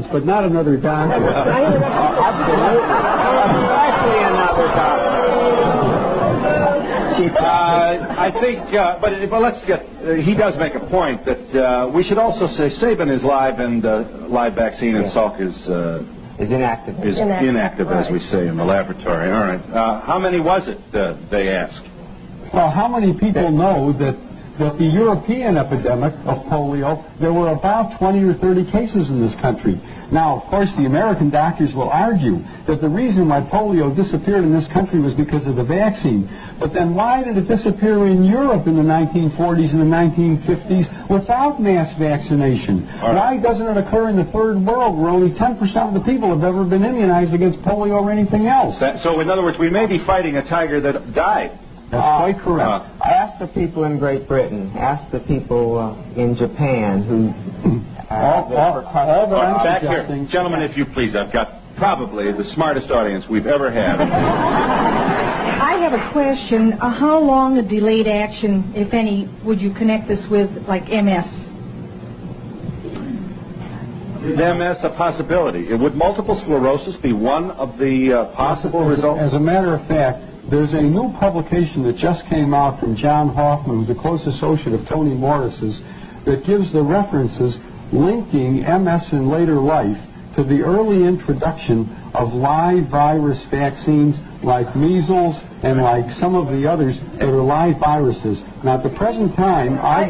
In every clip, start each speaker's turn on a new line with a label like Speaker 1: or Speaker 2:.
Speaker 1: But not another doctor.
Speaker 2: Especially another doctor.
Speaker 3: I think, but let's get. He does make a point that we should also say Sabin is live and live vaccine, and Salk is
Speaker 2: inactive.
Speaker 3: Inactive, as we say in the laboratory. All right. How many was it? They ask.
Speaker 1: Well, how many people know that the European epidemic of polio, there were about 20 or 30 cases in this country. Now, of course, the American doctors will argue that the reason why polio disappeared in this country was because of the vaccine. But then why did it disappear in Europe in the 1940s and the 1950s without mass vaccination?
Speaker 3: Right.
Speaker 1: Why doesn't it occur in the third world where only 10% of the people have ever been immunized against polio or anything else?
Speaker 3: So, in other words, we may be fighting a tiger that died.
Speaker 1: That's quite correct.
Speaker 2: Ask the people in Great Britain. Ask the people in Japan who...
Speaker 3: Back here. Gentlemen, if you please. I've got probably the smartest audience we've ever had.
Speaker 4: I have a question. How long a delayed action, if any, would you connect this with, like MS?
Speaker 3: Is MS a possibility? Would multiple sclerosis be one of the possible results?
Speaker 1: As a matter of fact, there's a new publication that just came out from John Hoffman, who's a close associate of Tony Morris's, that gives the references linking MS in later life to the early introduction of live virus vaccines like measles and like some of the others that are live viruses. Now, at the present time, I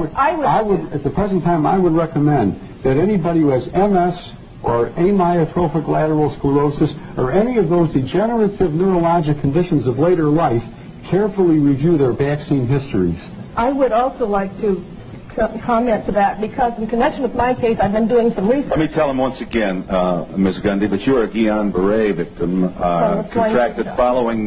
Speaker 1: would recommend that anybody who has MS or amyotrophic lateral sclerosis or any of those degenerative neurologic conditions of later life carefully review their vaccine histories.
Speaker 5: I would also like to comment to that, because in connection with my case, I've been doing some research.
Speaker 3: Let me tell him once again, Ms. Gundy, that you are a Guillain-Barré victim contracted following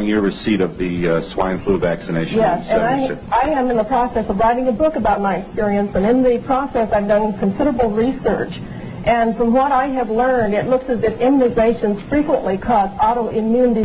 Speaker 3: your receipt of the swine flu vaccination.
Speaker 5: Yes, and I am in the process of writing a book about my experience, and in the process I've done considerable research. And from what I have learned, it looks as if immunizations frequently cause autoimmune disease.